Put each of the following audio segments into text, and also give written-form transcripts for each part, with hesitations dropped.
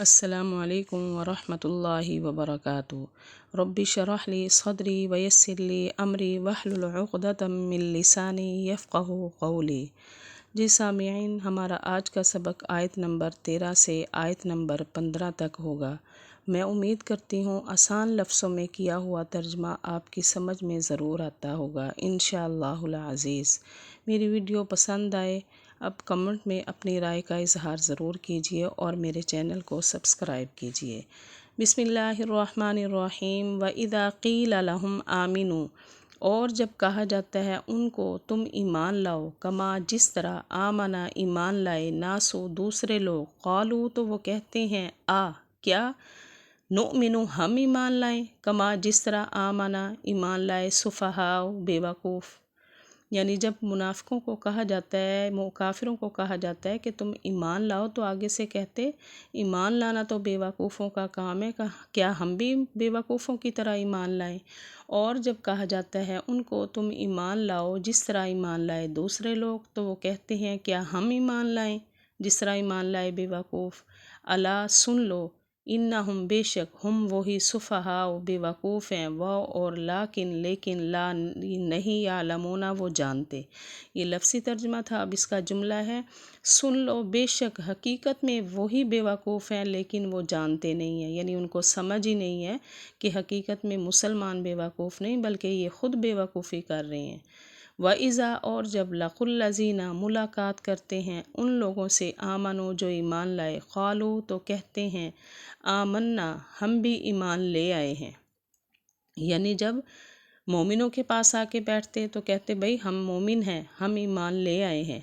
السلام علیکم ورحمۃ اللہ وبرکاتہ۔ رب اشرح لی صدری ویسر لی امری واحلل عقدۃ من لسانی یفقہوا قولی۔ جی سامعین، ہمارا آج کا سبق آیت نمبر 13 سے آیت نمبر 15 تک ہوگا۔ میں امید کرتی ہوں آسان لفظوں میں کیا ہوا ترجمہ آپ کی سمجھ میں ضرور آتا ہوگا انشاءاللہ العزیز۔ میری ویڈیو پسند آئے اب کمنٹ میں اپنی رائے کا اظہار ضرور کیجیے اور میرے چینل کو سبسکرائب کیجیے۔ بسم اللہ الرحمن الرحیم۔ وَإِذَا قِيلَ لَهُمْ آمِنُوا، اور جب کہا جاتا ہے ان کو تم ایمان لاؤ، کما جس طرح آمنا ایمان لائے، ناسو دوسرے لوگ، قالو تو وہ کہتے ہیں، کیا نؤمنو ہم ایمان لائیں، کما جس طرح آمنا ایمان لائے، سفہاء بے وقوف۔ یعنی جب منافقوں کو کہا جاتا ہے، کافروں کو کہا جاتا ہے کہ تم ایمان لاؤ، تو آگے سے کہتے ایمان لانا تو بے وقوفوں کا کام ہے، کیا ہم بھی بے وقوفوں کی طرح ایمان لائیں۔ اور جب کہا جاتا ہے ان کو تم ایمان لاؤ جس طرح ایمان لائے دوسرے لوگ، تو وہ کہتے ہیں کیا ہم ایمان لائیں جس طرح ایمان لائے بے وقوف۔ الا سن لو، انہم بے شک، ہم وہی سفہاء بے وقوف ہیں، اور لیکن لا نہیں یعلمون وہ جانتے۔ یہ لفظی ترجمہ تھا، اب اس کا جملہ ہے، سن لو بے شک حقیقت میں وہی بے وقوف ہیں لیکن وہ جانتے نہیں ہیں، یعنی ان کو سمجھ ہی نہیں ہے کہ حقیقت میں مسلمان بے وقوف نہیں بلکہ یہ خود بے وقوفی کر رہے ہیں۔ وَإِذَا، اور جب لَقُوا الَّذِينَ ملاقات کرتے ہیں ان لوگوں سے، آمنو جو ایمان لائے، قالو تو کہتے ہیں، آمنا ہم بھی ایمان لے آئے ہیں۔ یعنی جب مومنوں کے پاس آ کے بیٹھتے تو کہتے بھئی ہم مومن ہیں، ہم ایمان لے آئے ہیں۔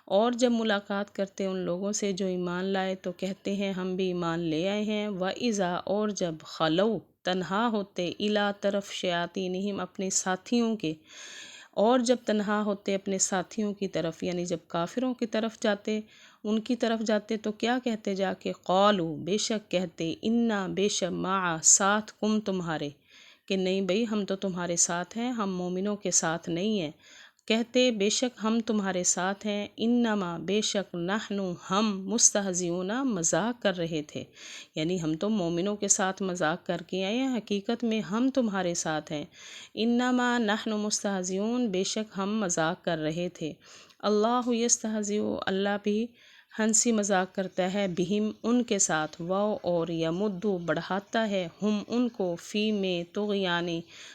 اور جب ملاقات کرتے ان لوگوں سے جو ایمان لائے تو کہتے ہیں ہم بھی ایمان لے آئے ہیں۔ وَإِذَا، اور جب خلو تنہا ہوتے، اِلیٰ طرف، شیاطینہم اپنے ساتھیوں کے، اور جب تنہا ہوتے اپنے ساتھیوں کی طرف، یعنی جب کافروں کی طرف جاتے، ان کی طرف جاتے تو کیا کہتے جا کے، قالو بے شک کہتے، انا بے شک، معا ساتھ، کم تمہارے، کہ نہیں بھئی ہم تو تمہارے ساتھ ہیں، ہم مومنوں کے ساتھ نہیں ہیں۔ کہتے بے شک ہم تمہارے ساتھ ہیں، انما بے شک، نحن ہم، مستہزئون مذاق کر رہے تھے، یعنی ہم تو مومنوں کے ساتھ مذاق کر کے آئے ہیں، حقیقت میں ہم تمہارے ساتھ ہیں۔ انما نحن مستہزئون، بے شک ہم مذاق کر رہے تھے۔ اللہ یستہزئ، اللہ بھی ہنسی مذاق کرتا ہے، بہم ان کے ساتھ، اور یمدو بڑھاتا ہے، ہم ان کو، فی میں طغیان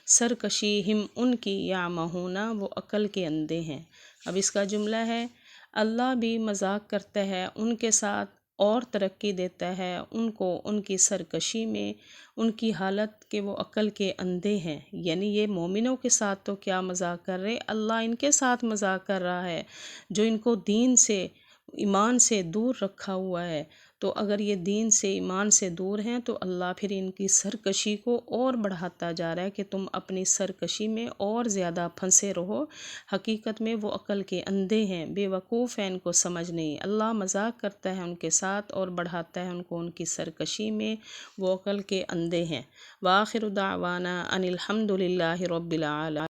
سرکشیہم ان کی، یعمہون وہ عقل کے اندھے ہیں۔ اب اس کا جملہ ہے، اللہ بھی مذاق کرتا ہے ان کے ساتھ اور ترقی دیتا ہے ان کو ان کی سرکشی میں، ان کی حالت کہ وہ عقل کے اندھے ہیں۔ یعنی یہ مومنوں کے ساتھ تو کیا مذاق کر رہے، اللہ ان کے ساتھ مذاق کر رہا ہے جو ان کو دین سے، ایمان سے دور رکھا ہوا ہے۔ تو اگر یہ دین سے، ایمان سے دور ہیں تو اللہ پھر ان کی سرکشی کو اور بڑھاتا جا رہا ہے کہ تم اپنی سرکشی میں اور زیادہ پھنسے رہو، حقیقت میں وہ عقل کے اندھے ہیں، بے وقوف ہیں، ان کو سمجھ نہیں۔ اللہ مذاق کرتا ہے ان کے ساتھ اور بڑھاتا ہے ان کو ان کی سرکشی میں، وہ عقل کے اندھے ہیں۔ وآخر دعوانا ان الحمد للہ رب العالمین۔